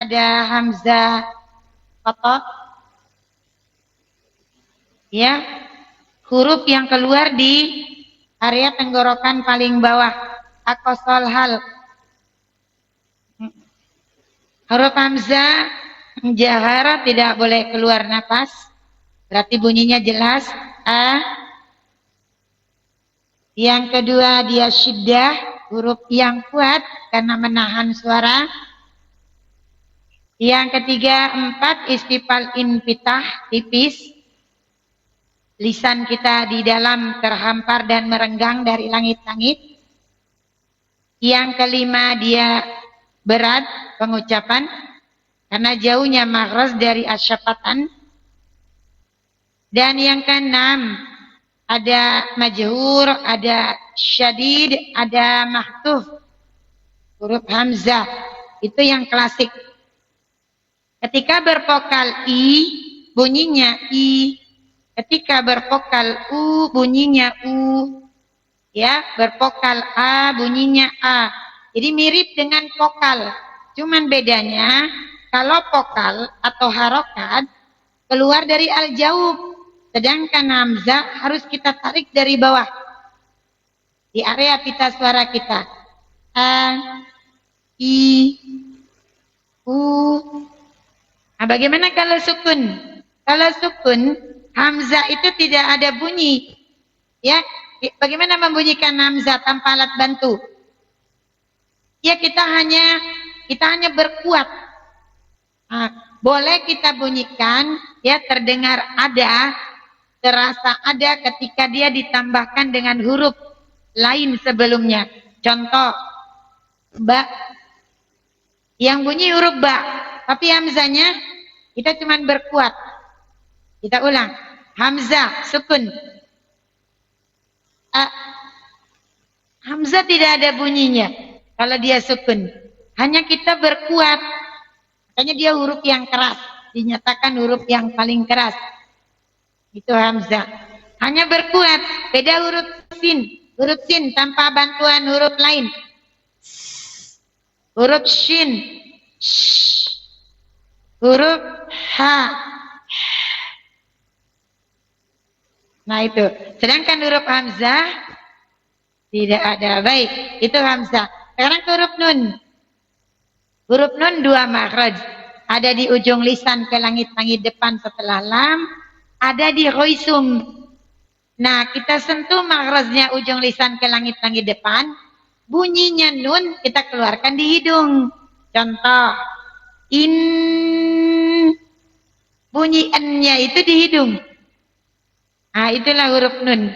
ada hamzah kotok, ya, huruf yang keluar di area tenggorokan paling bawah, akosol hal. Huruf hamzah jahara tidak boleh keluar napas, berarti bunyinya jelas. A. Yang kedua dia syiddah, huruf yang kuat karena menahan suara. Yang ketiga, 4 istifal infitah, tipis. Lisan kita di dalam terhampar dan merenggang dari langit-langit. Yang kelima, dia berat pengucapan karena jauhnya makhraj dari asyafatan. Dan yang keenam, ada majhur, ada syadid, ada mahtuf. Huruf hamzah itu yang klasik. Ketika bervokal i, bunyinya i. Ketika bervokal u, bunyinya u. Ya, bervokal a, bunyinya a. Jadi mirip dengan vokal. Cuman bedanya kalau vokal atau harokat keluar dari al-jaub, sedangkan hamzah harus kita tarik dari bawah di area pita suara kita. A, i, u. Nah, bagaimana kalau sukun? Kalau sukun, hamzah itu tidak ada bunyi. Ya, bagaimana membunyikan hamzah tanpa alat bantu? Ya, kita hanya berkuat. Nah, boleh kita bunyikan, ya, terdengar ada, terasa ada ketika dia ditambahkan dengan huruf lain sebelumnya. Contoh, ba, yang bunyi huruf ba, tapi hamzahnya kita cuma berkuat. Kita ulang, hamzah sukun. Hamzah tidak ada bunyinya kalau dia sukun, hanya kita berkuat. Makanya dia huruf yang keras, dinyatakan huruf yang paling keras. Itu hamzah. Hanya berkuat, beda huruf sin. Huruf sin tanpa bantuan huruf lain. Huruf shin. Huruf ha. Nah itu. Sedangkan huruf hamzah tidak ada. Baik, itu hamzah. Sekarang ke huruf nun. Huruf nun 2 makhraj. Ada di ujung lisan ke langit-langit depan setelah lam. Ada di khoisum. Nah, kita sentuh makhrajnya ujung lisan ke langit-langit depan. Bunyinya nun kita keluarkan di hidung. Contoh, in. Bunyi n-nya itu di hidung. Nah, itulah huruf nun.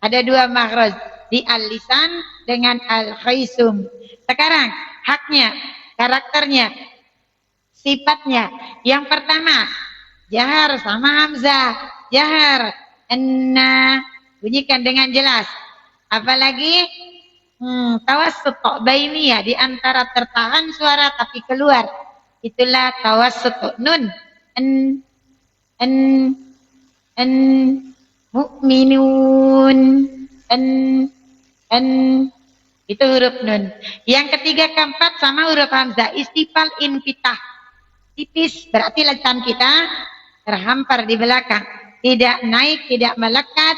Ada 2 makhraj. Di al-lisan dengan al-khoisum. Sekarang, haknya, karakternya, sifatnya. Yang pertama, jahar sama hamzah. Jahar, enna, bunyikan dengan jelas. Apalagi tawassut bainiyah, di antara tertahan suara tapi keluar. Itulah tawassut nun. En mu'minun. Itu huruf nun. Yang ketiga, keempat sama huruf hamzah, istifal infitah. Tipis, berarti lisan kita terhampar di belakang. Tidak naik, tidak melekat,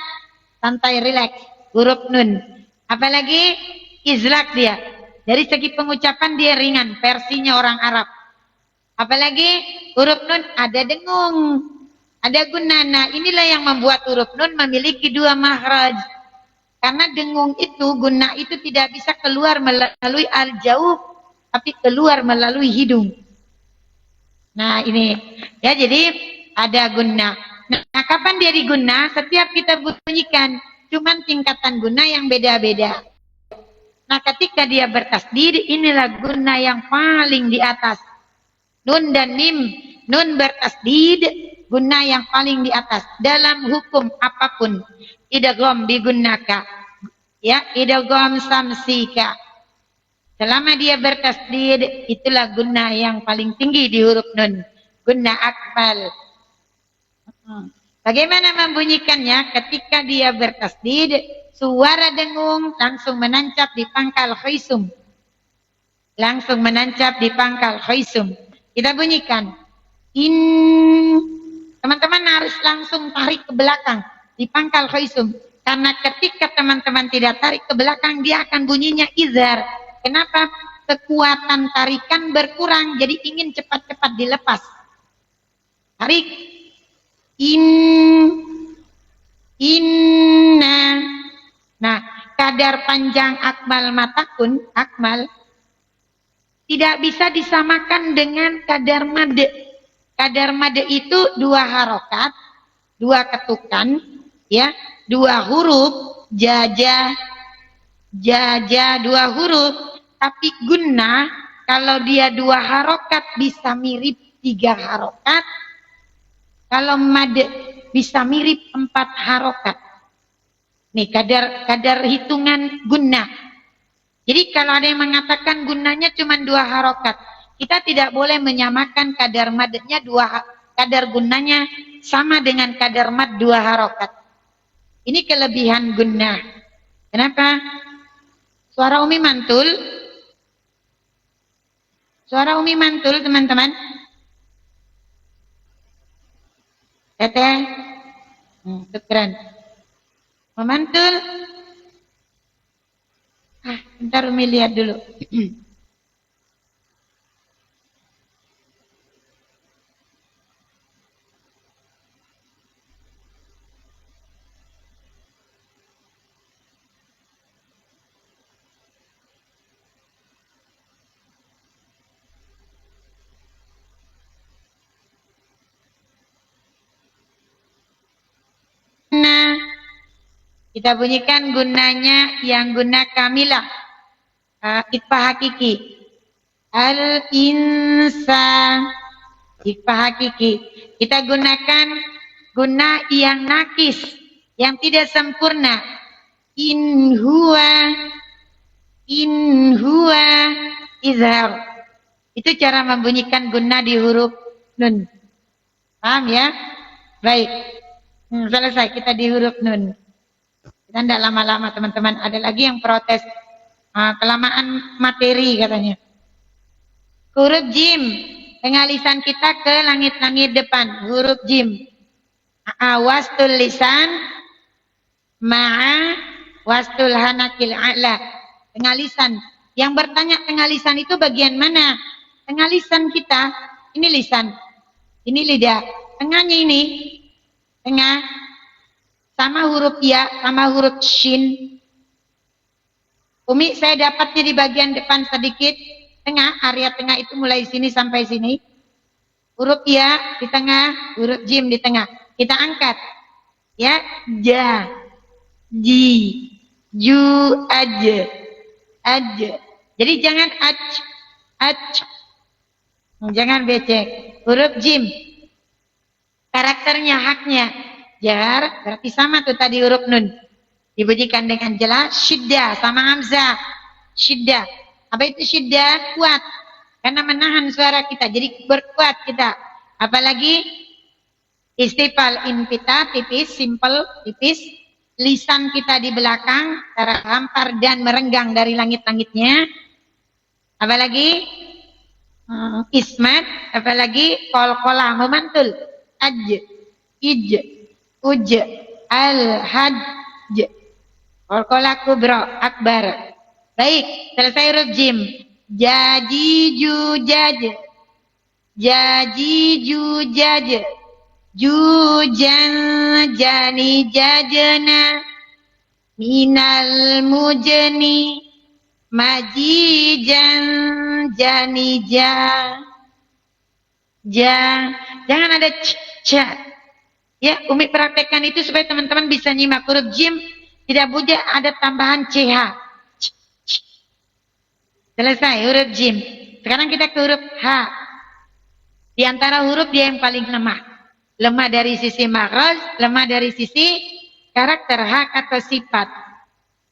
santai, rileks. Huruf nun. Apalagi izlak dia. Dari segi pengucapan dia ringan, versinya orang Arab. Apalagi huruf nun ada dengung, ada gunana. Inilah yang membuat huruf nun memiliki 2 makhraj. Karena dengung itu, guna itu tidak bisa keluar melalui al-jaub, tapi keluar melalui hidung. Nah ini, ya, jadi ada guna. Nah, kapan dia diguna? Setiap kita bunyikan, cuman tingkatan guna yang beda-beda. Nah, ketika dia bertasdid, inilah guna yang paling di atas. Nun dan mim, nun bertasdid, guna yang paling di atas. Dalam hukum apapun, idgham bigunnaka, ya, idgham samsika. Selama dia bertasdid, itulah guna yang paling tinggi di huruf nun. Guna akmal. Bagaimana membunyikannya? Ketika dia bertasdid, suara dengung langsung menancap di pangkal khoisum. Langsung menancap di pangkal khoisum. Kita bunyikan. In. Teman-teman harus langsung tarik ke belakang di pangkal khaisum. Karena ketika teman-teman tidak tarik ke belakang, dia akan bunyinya izhar. Kenapa? Kekuatan tarikan berkurang, jadi ingin cepat-cepat dilepas. Tarik. Inna. Nah, kadar panjang akmal matakun, akmal, tidak bisa disamakan dengan kadar made. Kadar made itu 2 harokat, 2 ketukan, ya, 2 huruf, jaja, 2 huruf. Tapi gunnah, kalau dia 2 harokat bisa mirip 3 harokat. Kalau made bisa mirip 4 harokat. Nih kadar hitungan gunnah. Jadi kalau ada yang mengatakan gunnahnya cuma 2 harokat, kita tidak boleh menyamakan kadar madnya kadar gunnahnya sama dengan kadar mad 2 harokat. Ini kelebihan gunnah. Kenapa? Suara Umi mantul. Suara Umi mantul, teman-teman. Teteh. Itu keren. Memantul. Bentar Umi lihat dulu. Kita bunyikan gunanya yang guna kamilah. Ikhfa hakiki. Al-insan. Ikhfa hakiki. Kita gunakan guna yang nakis, yang tidak sempurna. In huwa izhar. Itu cara membunyikan guna di huruf nun. Paham ya? Baik. Selesai kita di huruf nun. Kita tidak lama-lama teman-teman. Ada lagi yang protes kelamaan materi katanya. Huruf jim. Pengalisan kita ke langit-langit depan. Huruf jim. Wastul lisan. Ma'a wastul hanakil a'la. Pengalisan. Yang bertanya pengalisan itu bagian mana? Pengalisan kita. Ini lisan. Ini lidah. Tengahnya ini. Tengah. Sama huruf ya, sama huruf shin. Umi, saya dapatnya di bagian depan sedikit. Tengah, area tengah itu mulai sini sampai sini. Huruf ya di tengah, huruf jim di tengah. Kita angkat. Ya, ja, ji, ju, aj. Jadi jangan aj. Jangan becek. Huruf jim. Karakternya, haknya. Jar, berarti sama tuh tadi huruf nun. Dibunyikan dengan jelas. Syiddah sama hamzah. Syiddah. Apa itu syiddah? Kuat. Karena menahan suara kita. Jadi berkuat kita. Apalagi istifal inpita, tipis, simple, tipis. Lisan kita di belakang. Terhampar dan merenggang dari langit-langitnya. Apalagi ismat. Apalagi kol-kola, memantul. Aj. Ij. Uj, al-hajj, kolkola kubro, akbar. Baik, selesai huruf jim. Jaji jujaj, jujan jani jajana, minal mujani, majijan jani jangan ada c. Ya, Umi praktekkan itu supaya teman-teman bisa nyimak. Huruf jim tidak boleh ada tambahan ch. Selesai huruf jim. Sekarang kita ke huruf h. Di antara huruf dia yang paling lemah. Lemah dari sisi makhraj, lemah dari sisi karakter, hak atau sifat.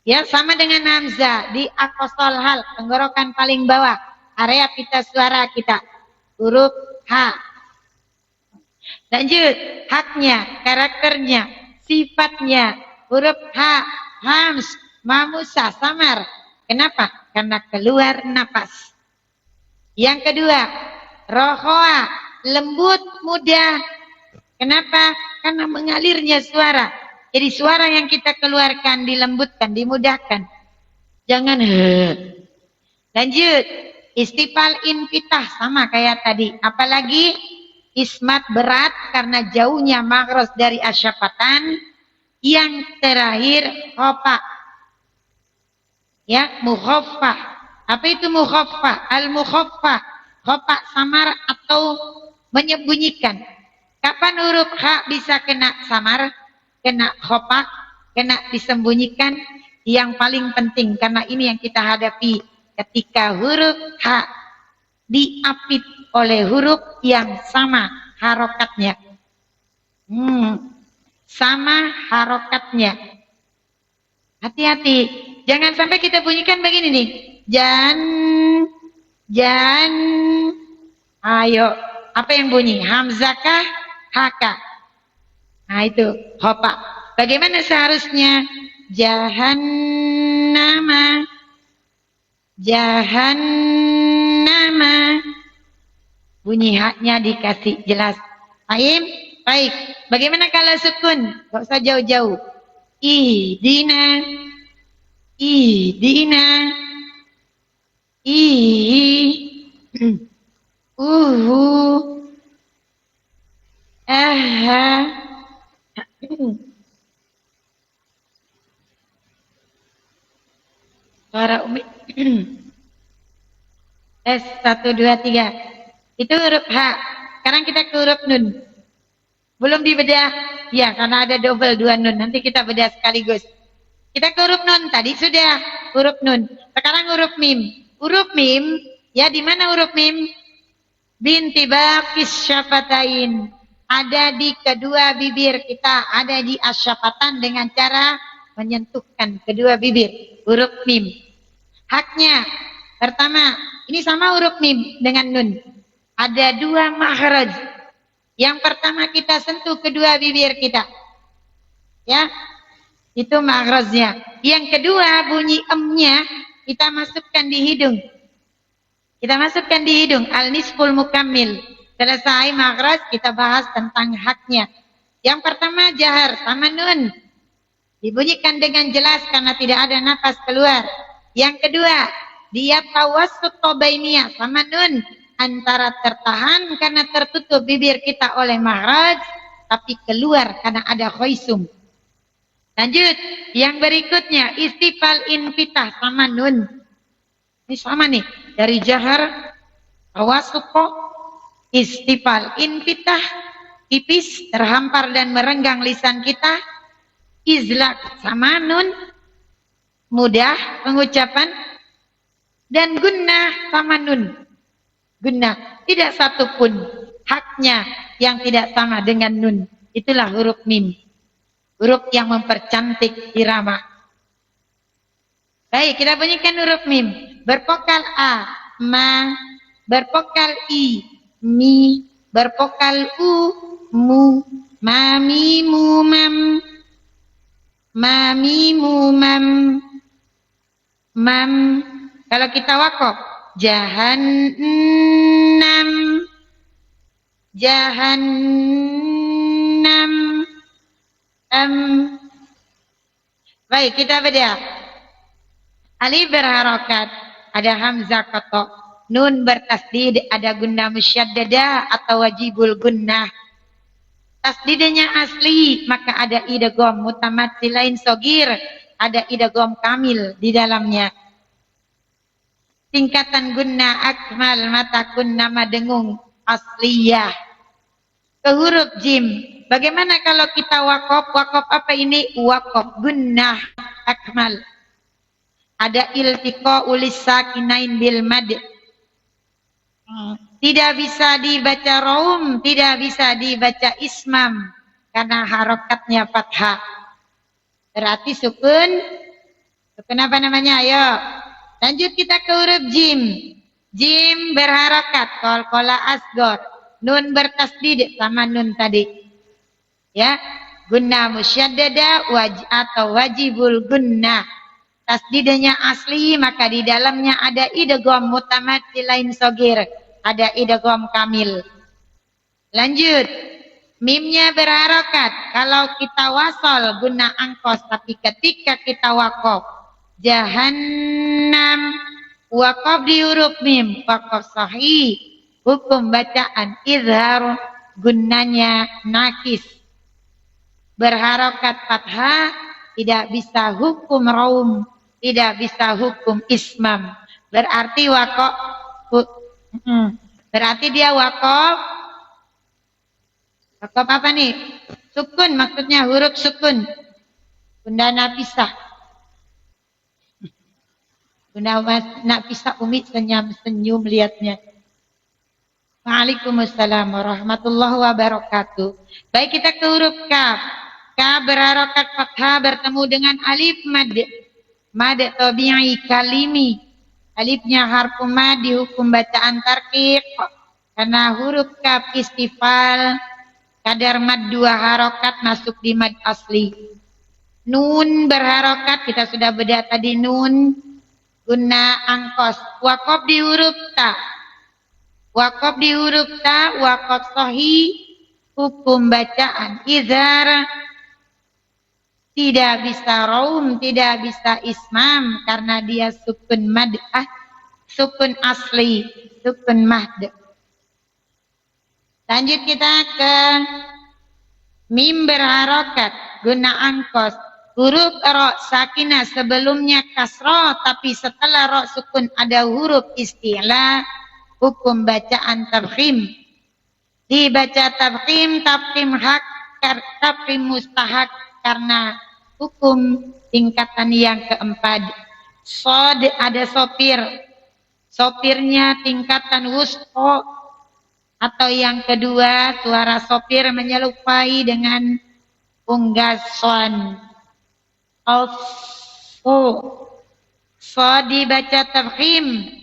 Ya, sama dengan hamzah di akosol hal, tenggorokan paling bawah, area pita suara kita. Huruf h. Lanjut, haknya, karakternya, sifatnya, huruf H, hams, mamusa, samar. Kenapa? Karena keluar napas. Yang kedua, Rohoa, lembut, mudah. Kenapa? Karena mengalirnya suara. Jadi suara yang kita keluarkan dilembutkan, dimudahkan. Jangan Lanjut. Istifal infitah sama kayak tadi. Apalagi ismat berat karena jauhnya makros dari asyafatan. Yang terakhir khofa. Ya, mukhaffah. Apa itu mukhaffah? Al-mukhaffah. Khofa samar atau menyembunyikan. Kapan huruf ha bisa kena samar, kena khofa, kena disembunyikan? Yang paling penting karena ini yang kita hadapi ketika huruf ha diapit oleh huruf yang sama harokatnya. Sama harokatnya. Hati-hati. Jangan sampai kita bunyikan begini nih. Jan. Ayo. Apa yang bunyi? Hamzakah? Haka. Nah itu. Hopa. Bagaimana seharusnya? Jahannama. Jahannama. Bunyi haknya dikasih jelas. Paham? Baik. Bagaimana kalau sukun? Gak usah jauh-jauh. Ihdina. Ihdina. Aha. Suara Umi. Tes 1, 2, 3. Itu huruf H. Sekarang kita ke huruf Nun. Belum dibedah? Ya, karena ada double 2 Nun. Nanti kita bedah sekaligus. Kita ke huruf Nun. Tadi sudah huruf Nun. Sekarang huruf Mim. Huruf Mim, ya di mana huruf Mim? Bintibaqis syafatain. Ada di kedua bibir kita. Ada di asyafatan dengan cara menyentuhkan kedua bibir. Huruf Mim. Haknya. Pertama, ini sama huruf Mim dengan Nun. Ada 2 makhraj. Yang pertama kita sentuh kedua bibir kita. Ya. Itu makhrajnya. Yang kedua bunyi emnya kita masukkan di hidung. Kita masukkan di hidung. Al-nisful mukammil. Selesai makhraj kita bahas tentang haknya. Yang pertama jahar sama Nun. Dibunyikan dengan jelas karena tidak ada nafas keluar. Yang kedua, dia tawassut bainiyah sama Nun. Antara tertahan karena tertutup bibir kita oleh makhraj, tapi keluar karena ada khaisum. Lanjut, yang berikutnya istifal infitah sama Nun. Ini sama nih, dari jahar, tawassut, istifal infitah, tipis, terhampar dan merenggang lisan kita. Izlak sama Nun, mudah pengucapan, dan gunnah sama Nun. Gunnah, tidak satupun haknya yang tidak sama dengan Nun. Itulah huruf Mim. Huruf yang mempercantik irama. Baik, kita bunyikan huruf Mim. Bervokal A, ma. Bervokal I, mi. Bervokal U, mu. Mami, mu, mam. Mami, mu, mam. Mam. Kalau kita wakaf, jahannam. Jahannam. Baik, kita beda. Alif berharokat, ada hamzah kotok. Nun bertasdid, ada gunnah musyaddadah atau wajibul gunnah. Tasdidnya asli, maka ada idgham mutamatsilain sogir, ada idgham kamil di dalamnya. Tingkatan gunnah akmal mata gunnah madengung asliyah. Ke huruf jim. Bagaimana kalau kita wakaf? Wakaf apa ini? Wakaf gunnah akmal. Ada iltiqa ulis sakinain bil mad. Tidak bisa dibaca raum, tidak bisa dibaca ismam karena harokatnya fathah. Berarti sukun. Sukun apa namanya? Ayo. Lanjut kita ke huruf jim. Jim berharokat, qalqala asgor. Nun bertasdid sama nun tadi. Ya, gunnah musyaddada atau wajibul gunnah. Tasdidnya asli, maka di dalamnya ada idgham mutamatsilain sogir. ada idgham kamil. Lanjut. Mimnya berharokat. Kalau kita wasol guna angkos, tapi ketika kita wakof jahannam, wakof di huruf mim, wakof sahih, hukum bacaan izhar, gunanya nakis. Berharokat fathah, tidak bisa hukum raum, tidak bisa hukum ismam. Berarti wakof, berarti dia wakof. Wakof apa nih? Sukun, maksudnya huruf sukun. Bunda napisah. Bunda napisah Umi senyum lihatnya. Waalaikumsalam warahmatullahi wabarakatuh. Baik, kita ke huruf kaf. Kaf berharokat fathah bertemu dengan alif mad. Mad tabi'i kalimi. Alifnya harfu mad dihukum bacaan tarqiq. Karena huruf kaf istifal. Kadar mad 2 harokat masuk di mad asli. Nun berharokat, kita sudah bedah tadi nun. Guna angkos. Wakof di huruf ta. Wakof di huruf ta, wakof sahih. Hukum bacaan izhar. Tidak bisa raum, tidak bisa ismam. Karena dia sukun mad'ah. Sukun asli. Sukun mahd. Lanjut kita ke mim berharokat guna angkos. Huruf ro sakinah sebelumnya kasroh, tapi setelah ro sukun ada huruf istilah. Hukum bacaan tafkhim. Dibaca tafkhim hak, tafkhim mustahak karena hukum tingkatan yang keempat. Sod ada sopir. Sopirnya tingkatan wusto. Atau yang kedua, suara sopir menyerupai dengan unggason. Also, so dibaca tafkhim.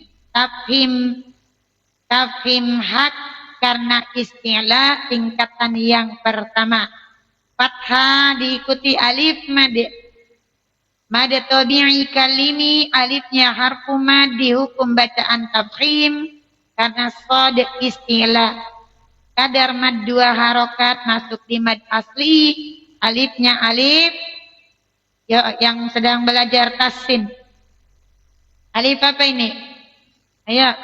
Tafkhim hak karena istilah tingkatan yang pertama. Fathah diikuti alif mad. Mad tabi'i kalimi, alifnya harfu mad dihukum bacaan tafkhim. Karena sod istilah. Kadar mad 2 harokat masuk di mad asli. Alifnya alif. Ya, yang sedang belajar tasin. Alif apa ini? Ayo.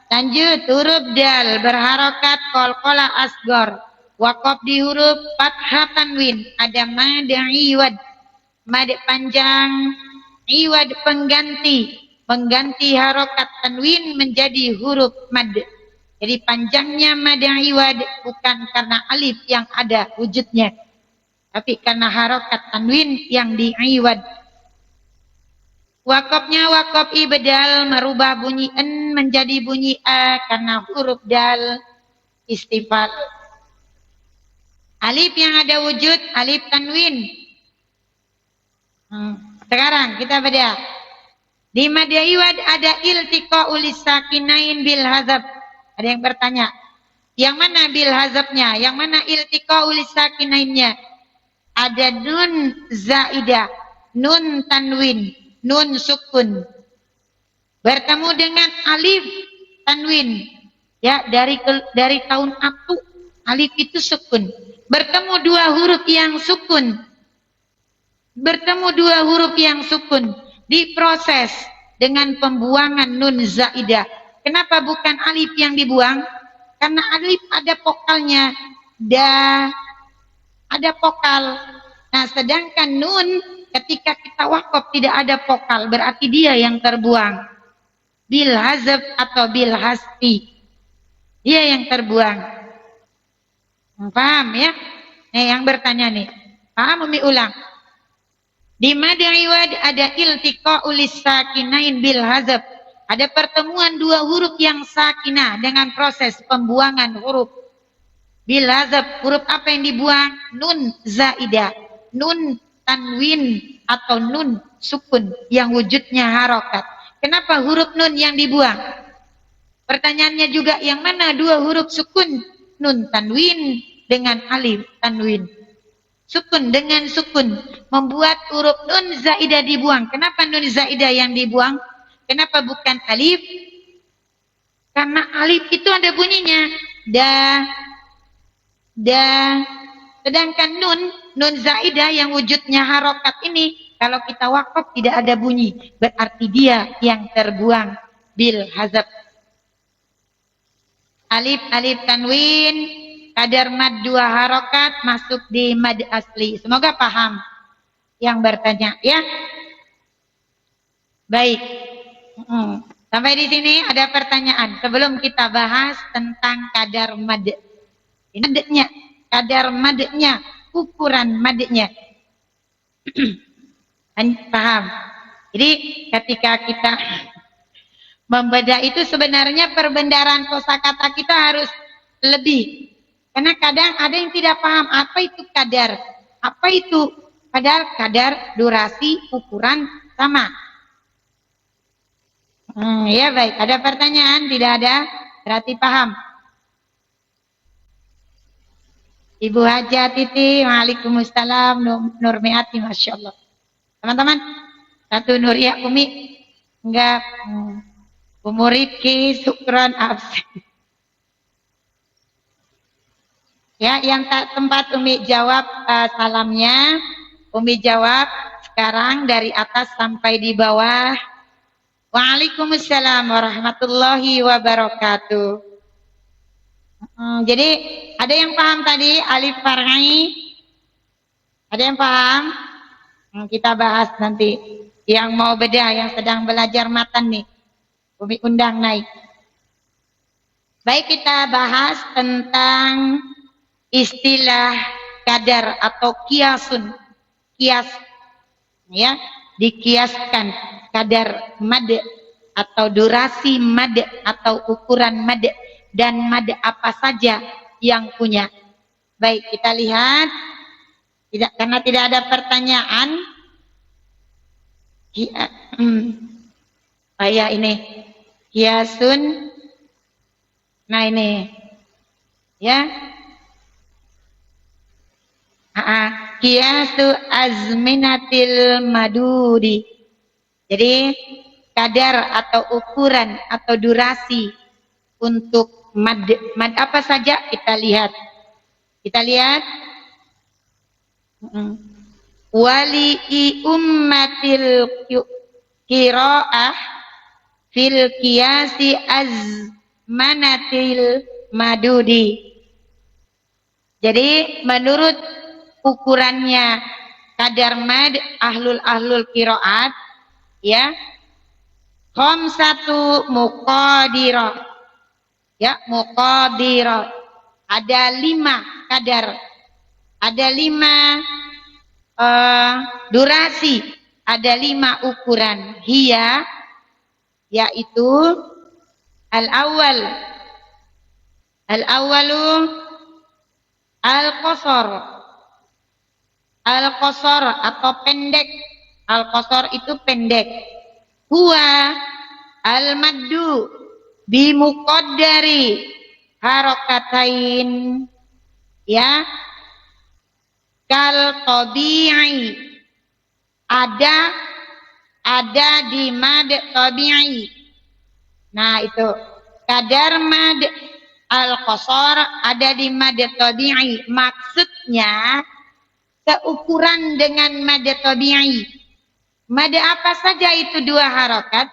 Lanjut. Huruf dal berharokat qalqalah asgor. Wakof di huruf fathah tanwin. Ada mad iwad. Mad panjang. Iwad pengganti. Mengganti harokat tanwin menjadi huruf mad. Jadi panjangnya mad iwad bukan karena alif yang ada wujudnya, tapi karena harokat tanwin yang diiwad. Wakofnya wakof ibdal merubah bunyi en menjadi bunyi a karena huruf dal istifal. Alif yang ada wujud alif tanwin. Sekarang kita bedah. Di mad iwad ada iltiqa ulis sakinain bil hazab. Ada yang bertanya, yang mana bil hazabnya? Yang mana iltiqa ulis sakinainnya? Ada nun zaidah, nun tanwin, nun sukun. Bertemu dengan alif tanwin. Ya, dari tahun atu, alif itu sukun. Bertemu 2 huruf yang sukun. Bertemu 2 huruf yang sukun. Diproses dengan pembuangan nun zaidah. Kenapa bukan alif yang dibuang? Karena alif ada vokalnya. Ada vokal. Nah, sedangkan nun ketika kita wakof tidak ada vokal. Berarti dia yang terbuang. Bil hazab atau bil hasfi. Dia yang terbuang. Paham ya? Nah, yang bertanya nih. Paham? Umi ulang. Di mad iwad ada iltiqa ulis sakinain bil hazab. Ada pertemuan 2 huruf yang sakinah dengan proses pembuangan huruf. Bil hazab, huruf apa yang dibuang? Nun zaidah, nun tanwin atau nun sukun yang wujudnya harokat. Kenapa huruf nun yang dibuang? Pertanyaannya juga yang mana 2 huruf sukun? Nun tanwin dengan alif tanwin. Sukun dengan sukun membuat huruf nun zaidah dibuang. Kenapa nun zaidah yang dibuang? Kenapa bukan alif? Karena alif itu ada bunyinya. Da, da. Sedangkan nun zaidah yang wujudnya harokat ini, kalau kita wakaf tidak ada bunyi. Berarti dia yang terbuang bil hazab. Alif, alif tanwin, kadar mad 2 harokat masuk di mad asli. Semoga paham yang bertanya ya. Baik. Sampai di sini ada pertanyaan sebelum kita bahas tentang kadar mad. Ini madnya, kadar madnya, ukuran madnya. Paham? Jadi ketika kita membedah itu sebenarnya perbendaharaan kosakata kita harus lebih. Karena kadang ada yang tidak paham apa itu kadar. Apa itu? Padahal kadar, durasi, ukuran sama. Ya baik, ada pertanyaan? Tidak ada? Berarti paham. Ibu Haja Titi, waalaikumsalam, Nurmiati, Masya Allah. Teman-teman, satu Nuria Umi, enggak, Umuridki, syukran, absen. Ya, yang tak tempat Umi jawab salamnya, Umi jawab sekarang dari atas sampai di bawah. Waalaikumsalam warahmatullahi wabarakatuh. Jadi ada yang paham tadi alif far'i? Ada yang paham? Kita bahas nanti. Yang mau bedah, yang sedang belajar matan nih, Umi undang naik. Baik, kita bahas tentang istilah kadar atau kiasun. Kias, ya, dikiaskan kadar mad atau durasi mad atau ukuran mad dan mad apa saja yang punya. Baik, kita lihat. Karena tidak ada pertanyaan. Ya ini kiasun. Nah ini ya. Kiasu azminatil madudi. Jadi kadar atau ukuran atau durasi untuk mad apa saja kita lihat. Kita lihat. Wali ummatil qiraah fil qiyasi azmanatil madudi. Jadi menurut ukurannya kadar mad ahlul qiraat ya, khamsatu muqadirah. Ya, muqadirah. Ada 5 kadar. Ada 5 durasi, ada 5 ukuran. Hiya, yaitu al-awalu al-qasar. Al-qasar atau pendek. Al-qasar itu pendek. Huwa al-maddu bi muqaddari harakatain, ya, kal tabi'i. Ada di mad tabi'i. Nah itu kadar mad al-qasar ada di mad tabi'i. Maksudnya seukuran dengan mad tabi'i. Mad apa saja itu 2 harokat.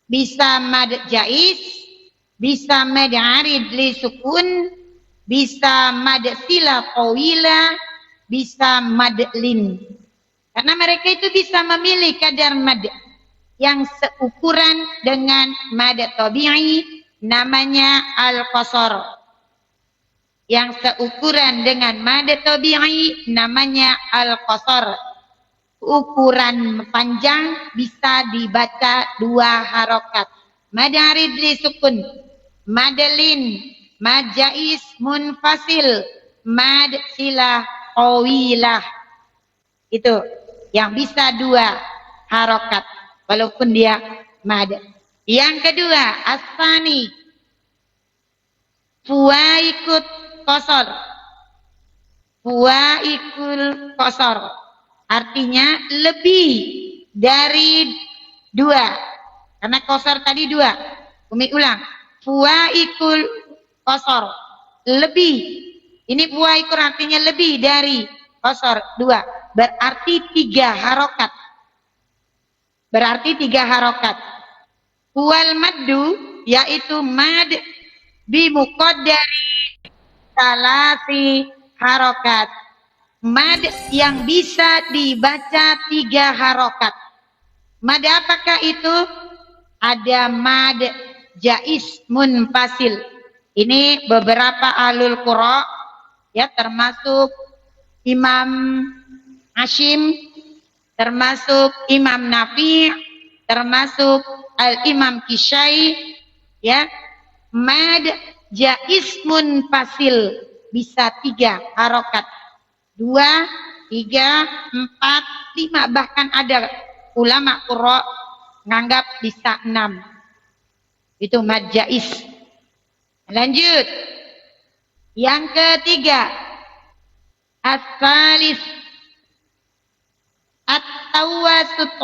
Bisa mad jais, bisa mad arid li sukun, bisa mad sila qawila, bisa mad lin. Karena mereka itu bisa memilih kadar mad yang seukuran dengan mad tabi'i, namanya al-qasar. Yang seukuran dengan mad tabi'i namanya al-qasar. Ukuran panjang bisa dibaca 2 harokat. Mad arid li sukun, mad lin, mad jais munfasil, mad silah qawilah. Itu yang bisa 2 harokat walaupun dia mad. Yang kedua, asani fuwaikut qasar. Fuwaikul qasar artinya lebih dari 2. Karena qasar tadi 2. Umi ulang. Fuwaikul qasar. Lebih. Ini fuwaikur artinya lebih dari qasar. 2. Berarti 3 harokat. Berarti 3 harokat. Wal maddu yaitu mad bimuqaddari salasi harokat. Mad yang bisa dibaca 3 harokat. Mad apakah itu? Ada mad jais munfasil. Ini beberapa ahlul qura ya, termasuk Imam Hashim, termasuk Imam Nafi', termasuk Al-Imam Kisai ya, mad jais munfasil bisa 3 harokat. 2, 3, 4, 5, bahkan ada ulama qura nganggap bisa 6. Itu mad jais. Lanjut. Yang ketiga, as-salis at-tawassut.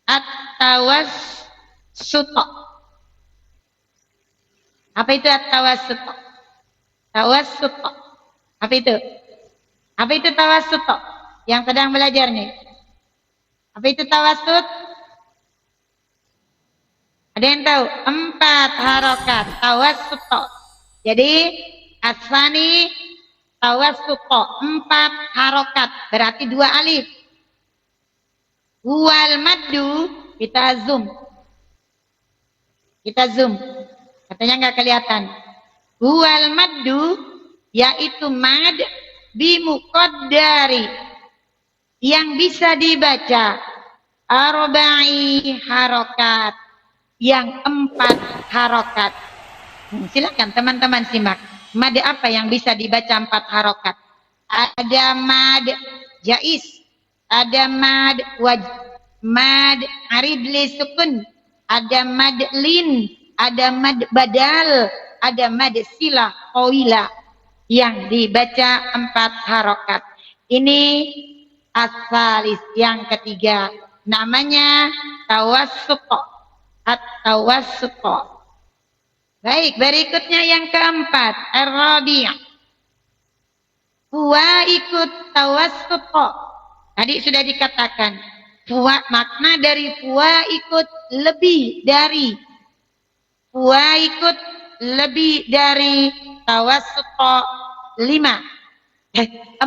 At-tawassut. Apa itu at-tawassut? Tawassut. Apa itu? Apa itu tawassut? Yang sedang belajar nih. Apa itu tawassut? Ada yang tahu? 4 harokat tawassut. Jadi asani tawassut 4 harokat, berarti 2 alif. Wal maddu kita zoom. Kita zoom. Katanya nggak kelihatan. Wal maddu yaitu mad bimuqaddari yang bisa dibaca arba'i harokat, yang 4 harokat. Silakan teman-teman simak. Mad apa yang bisa dibaca 4 harokat? Ada mad jais, ada mad mad arid li sukun, ada mad lin, ada mad badal, ada mad silah qawila yang dibaca 4 harokat. Ini as-salis yang ketiga, namanya tawassut. At-tawassut. Baik, berikutnya yang keempat, ar-rabi'. Huwa ikut tawassut. Tadi sudah dikatakan, huwa, makna dari huwa ikut lebih dari. Huwa ikut lebih dari tawassut 5. 4.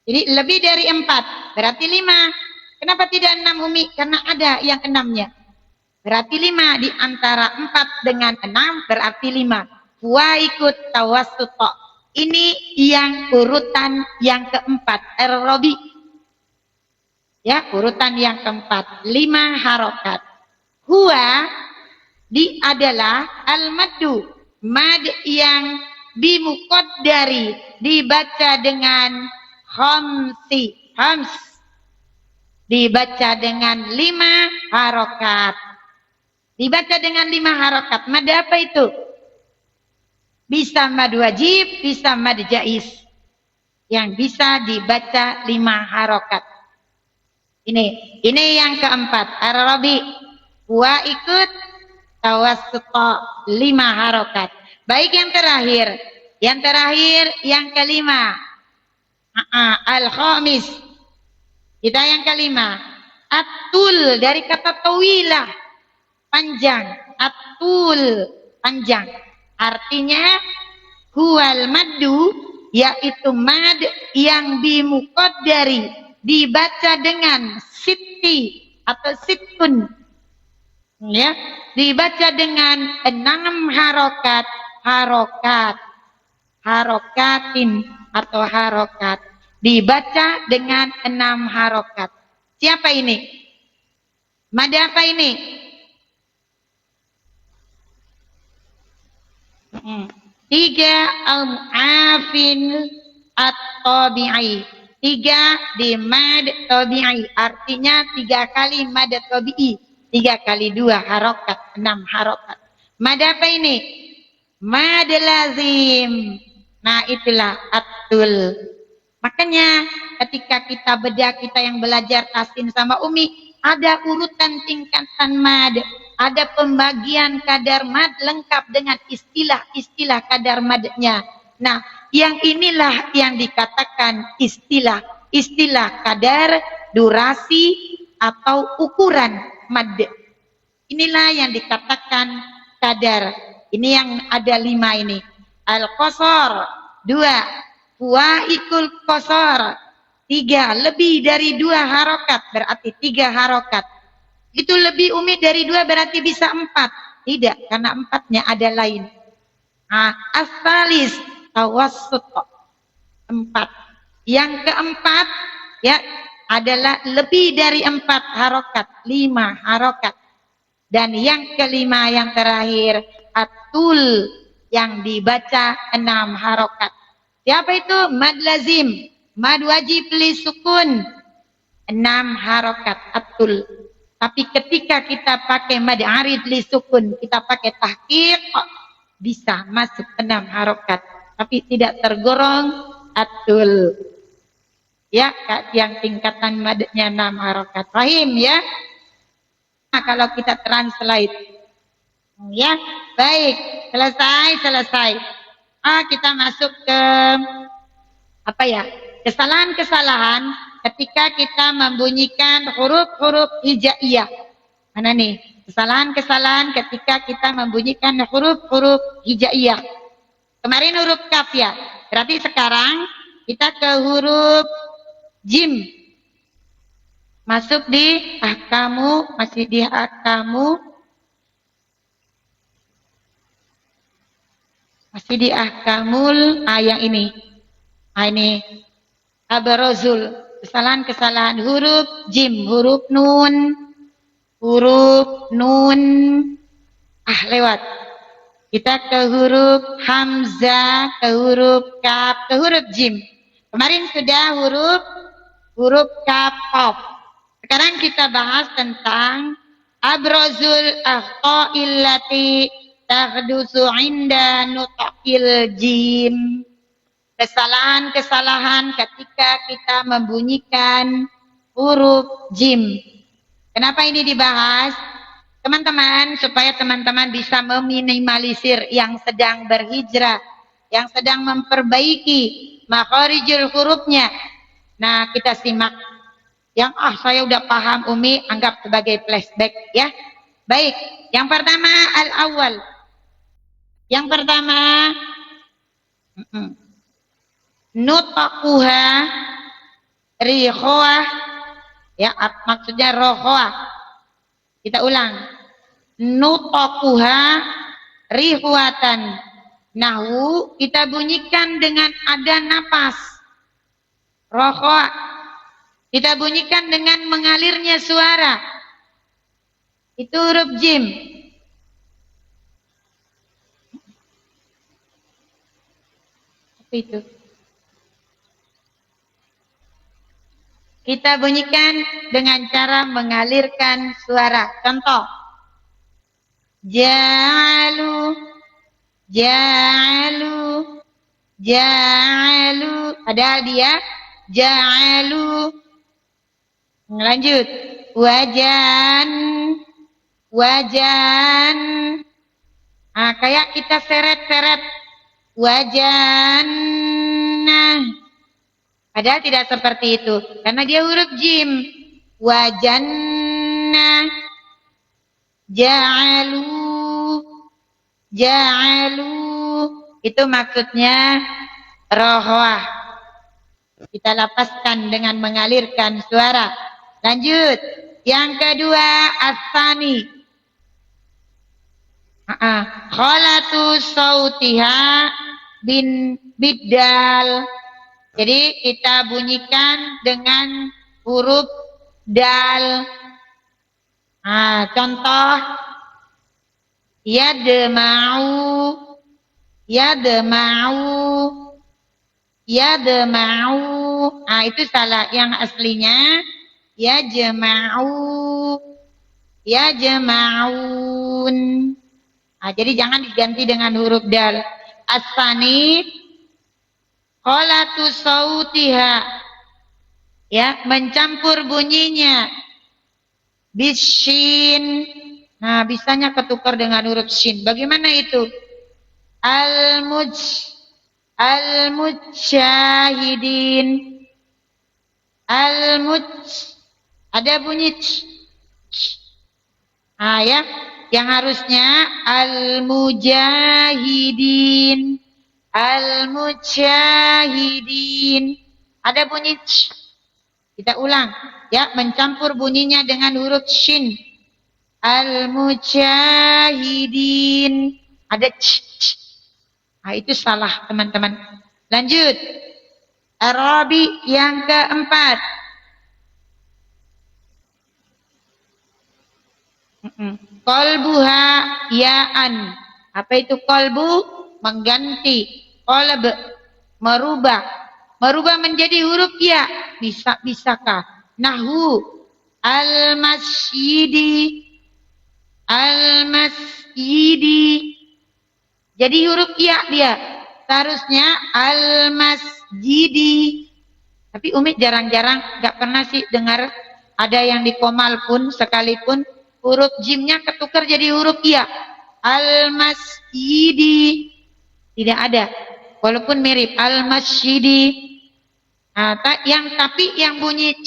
Jadi lebih dari 4, berarti 5. Kenapa tidak 6 Umi? Karena ada yang 6-nya. Berarti 5 di antara 4 dengan 6 berarti 5. Huwa ikut tawassut. Ini yang urutan yang keempat, ar-rabi. Ya, urutan yang keempat, 5 harokat. Huwa adalah al-maddu, mad yang bimuqaddari, dibaca dengan hams, dibaca dengan 5 harokat. Dibaca dengan 5 harokat. Mad apa itu? Bisa mad wajib, bisa mad jais. Yang bisa dibaca 5 harokat. Ini yang keempat, ar-rabi. Wa ikut tawassut 5 harokat. Baik, yang terakhir. Yang terakhir, yang kelima. Al-khamis. Kita yang kelima. Atul dari kata tawilah. Panjang. Atul. Panjang. Artinya huwal maddu yaitu mad yang bimuqaddari, dibaca dengan siti atau sittun. Ya, dibaca dengan 6 harokat, harokatin atau harokat, dibaca dengan 6 harokat. Siapa ini? Mad apa ini? 3 al-mu'afin at-tabi'i. 3 di mad tabi'i, artinya 3 kali mad tabi'i. 3 kali 2 harokat, 6 harokat. Mad apa ini? Mad lazim. Nah, itulah atul. Makanya ketika kita yang belajar tasin sama Umi, ada urutan tingkatan mad. ada pembagian kadar mad lengkap dengan istilah-istilah kadar madnya. Nah, yang inilah yang dikatakan istilah kadar, durasi, atau ukuran mad. Inilah yang dikatakan kadar. Ini yang ada 5 ini. Al-qasar 2, fuwaikul qasar 3, lebih dari 2 harokat berarti 3 harokat. Itu lebih umi dari 2 berarti bisa 4. Tidak, karena 4-nya ada lain. As-salis tawassut 4. Yang keempat ya adalah lebih dari 4 harokat, 5 harokat. Dan yang kelima yang terakhir atul yang dibaca 6 harokat. Siapa itu? Mad lazim, mad wajib li sukun 6 harokat atul. Tapi ketika kita pakai mad arid li sukun, kita pakai tahqiq, bisa masuk 6 harokat. Tapi tidak tergolong atul. Ya, yang tingkatan madnya 6 harokat. Paham ya? Nah, kalau kita translate. Ya, baik. Selesai. Kita masuk ke apa ya? Kesalahan-kesalahan ketika kita membunyikan huruf-huruf hijaiyah. Mana nih? Kesalahan-kesalahan ketika kita membunyikan huruf-huruf hijaiyah. Kemarin huruf kaf ya. Berarti sekarang kita ke huruf jim. Masuk di ahkamu, masih di ahkamu. Masih di ahkamul yang ini. Ini abarozul. Kesalahan-kesalahan huruf jim, huruf nun. Lewat. Kita ke huruf hamzah, ke huruf kaf, ke huruf jim. Kemarin sudah huruf kaf, qaf. Sekarang kita bahas tentang abrozul akhta'il lati tahdusu inda nutqil jim. Kesalahan-kesalahan ketika kita membunyikan huruf jim. Kenapa ini dibahas? Teman-teman, supaya teman-teman bisa meminimalisir yang sedang berhijrah, yang sedang memperbaiki makharijul hurufnya. Nah, kita simak. Yang saya udah paham Umi, anggap sebagai flashback ya. Baik, yang pertama al-awwal. Yang pertama nutquha rihoah ya, maksudnya rohoah. Kita ulang. Nutquha rihuatan. Nahu kita bunyikan dengan ada napas. Rohoah kita bunyikan dengan mengalirnya suara. Itu huruf jim. Apa itu? Kita bunyikan dengan cara mengalirkan suara. Contoh. Ja'alu. Padahal dia ja'alu. Lanjut. Wajan. Kayak kita seret-seret. Wajan. Padahal tidak seperti itu. Karena dia huruf jim. Wajan. Ja'alu. Itu maksudnya rohwah. Kita lapaskan dengan mengalirkan suara. Lanjut. Yang kedua, as-sani. Khalatu sautiha bin biddal. Jadi kita bunyikan dengan huruf dal. Contoh. Yadma'u. Itu salah. Yang aslinya yajma'un. Jadi jangan diganti dengan huruf dal. As-sani khalatu sautiha. Ya, mencampur bunyinya. Bishin. Nah, bisanya ketukar dengan huruf shin. Bagaimana itu? Al-muj, al-mujahidin, al-muj. Ada bunyi c. Nah, ya, yang harusnya al-mujahidin, al-mujahidin. Ada bunyi c. Kita ulang, ya, mencampur bunyinya dengan huruf shin. Al-mujahidin. Ada c. Nah, itu salah, teman-teman. Lanjut. Arabi yang keempat. Qalbuha ya'an. Apa itu qalbu? Mengganti. Qalb, merubah. Merubah menjadi huruf ya. Bisakah? Nahu. Al-masjidi. Al-masjidi. Jadi huruf ya dia. Seharusnya al-masjidi. Tapi Umi jarang-jarang gak pernah sih dengar ada yang di komal pun sekalipun huruf jimnya ketukar jadi huruf ya. Al-masjidi. Tidak ada. Walaupun mirip al-masjidi. Nah, tapi yang bunyi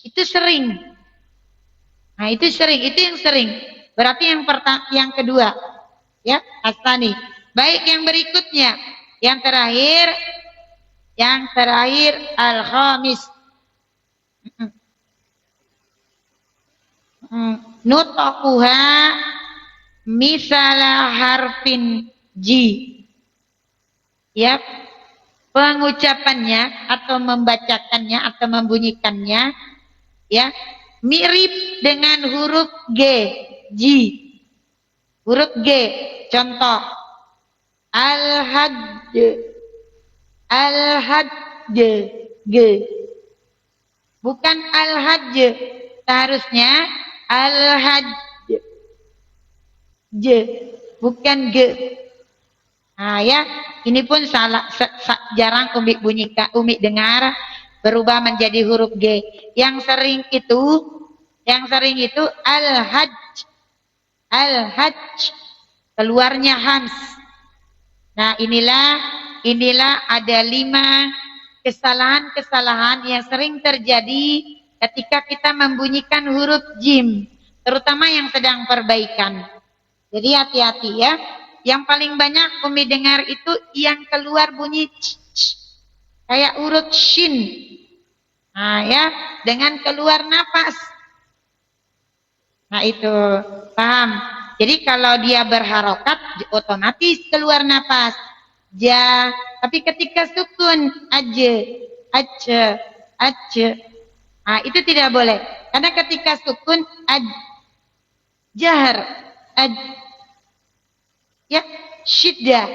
itu sering. Nah, itu sering, itu yang sering. Berarti yang kedua. Ya, asani. Baik, yang berikutnya. Yang terakhir al-khamis. Nutquha misala harfin ji. Ya, pengucapannya atau membacakannya atau membunyikannya ya mirip dengan huruf G, ji. Huruf G, contoh al-hadd, al-hadd, G. Bukan al-hajj, seharusnya al-hajj, J, bukan G. Nah, ya, ini pun salah, jarang Umi dengar berubah menjadi huruf G. Yang sering itu al-hajj, al-hajj, keluarnya hams. Nah, inilah ada 5 kesalahan-kesalahan yang sering terjadi ketika kita membunyikan huruf jim, terutama yang sedang perbaikan. Jadi hati-hati ya. Yang paling banyak Umi dengar itu yang keluar bunyi c, kayak huruf shin. Nah, ya, dengan keluar napas. Nah, itu paham. Jadi kalau dia berharokat otomatis keluar napas. Ja, tapi ketika sukun aje. Nah, itu tidak boleh. Karena ketika sukun jahar, ya, syiddah.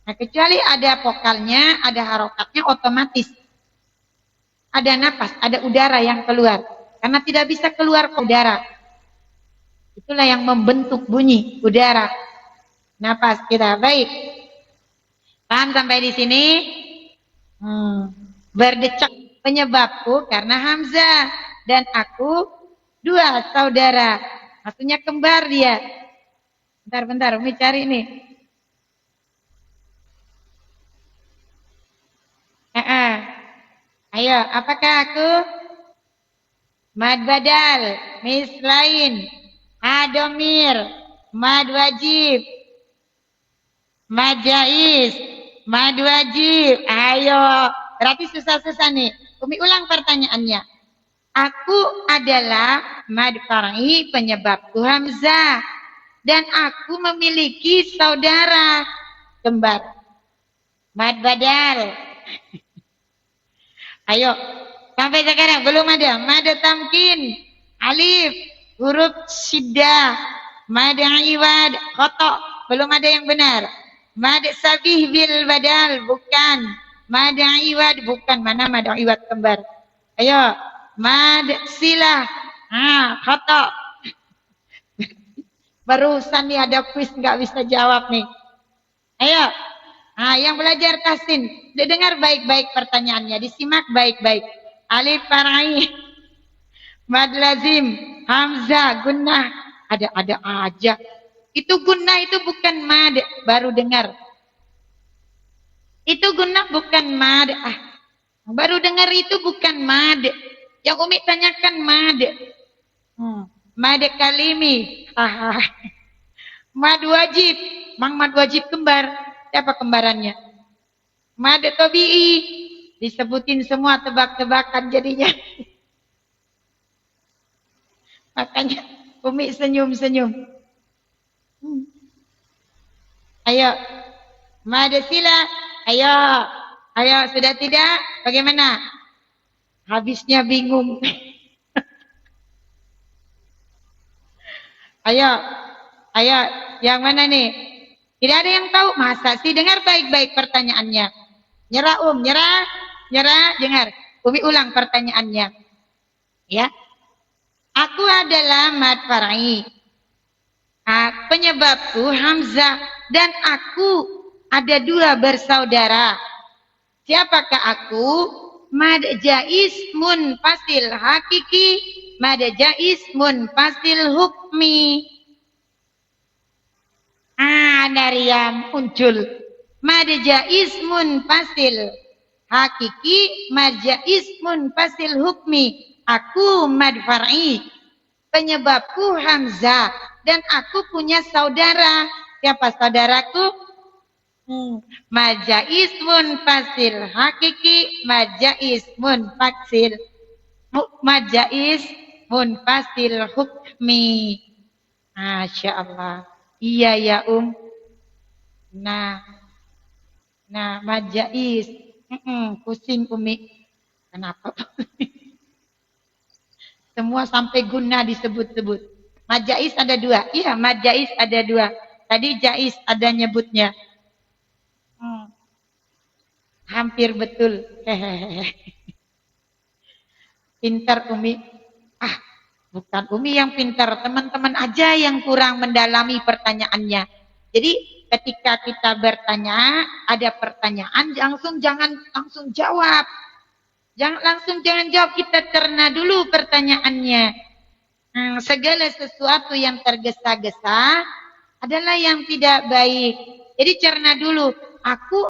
Nah, kecuali ada vokalnya, ada harokatnya, otomatis ada napas, ada udara yang keluar. Karena tidak bisa keluar udara. Itulah yang membentuk bunyi udara. Napas kita. Baik. Paham sampai di sini? Berdecak penyebabku karena Hamzah dan aku 2 saudara. Maksudnya kembar dia. Bentar, Umi cari nih. Ayo, apakah aku? Mad badal, mislain, adomir, mad wajib, mad jais, mad wajib. Ayo, berarti susah-susah nih. Umi ulang pertanyaannya. Aku adalah mad far'i penyebabku Hamzah. Dan aku memiliki saudara kembar. Mad badal. Ayo, sampai sekarang belum ada. Mad tamkin, alif, huruf syiddah, mad iwad, khotok, belum ada yang benar. Mad sabih bil badal, bukan. Mad iwad, bukan. Mana mad iwad kembar? Ayo, mad silah, khotok. Barusan nih ada kuis nggak bisa jawab nih. Ayo, yang belajar tahsin, dengar baik-baik pertanyaannya, disimak baik-baik. Alif far'i, mad lazim, hamzah, gunnah, ada aja. Itu guna itu bukan mad, baru dengar. Itu guna bukan mad. Baru dengar itu bukan mad. Yang Umi tanyakan mad. Mad kalimi. Mad wajib. Mang mad wajib kembar. Siapa kembarannya? Mad tabi'i. Disebutin semua tebak-tebakan jadinya. Makanya Umi senyum-senyum. Ayo. Mad sila. Ayo. Ayo, sudah tidak? Bagaimana? Habisnya bingung. Ayo. Ayo, yang mana nih? Tidak ada yang tahu. Masa sih? Dengar baik-baik pertanyaannya. Nyerah, nyerah. Nyerah, dengar. Umi ulang pertanyaannya. Ya. Aku adalah mad far'i. Penyebabku Hamzah dan aku ada dua bersaudara. Siapakah aku? Mad jaiz munfasil hakiki, mad jaiz munfasil hukmi. Dari yang muncul. Mad jaiz munfasil hakiki, mad jaiz munfasil hukmi. Aku mad far'i. Penyebabku Hamzah dan aku punya saudara. Siapa saudaraku? Majais munfasil hakiki, majais munfasil hukmi. Masya Allah. Iya ya Nah majais. Pusing Umi. Kenapa? Semua sampai guna disebut-sebut. Majais ada dua. Iya, majais ada dua. Tadi jais ada nyebutnya. Hampir betul. Pintar Umi. Bukan Umi yang pintar. Teman-teman aja yang kurang mendalami pertanyaannya. Jadi ketika kita bertanya, ada pertanyaan, jangan langsung jawab. Jangan jawab, kita cerna dulu pertanyaannya. Segala sesuatu yang tergesa-gesa adalah yang tidak baik. Jadi cerna dulu. Aku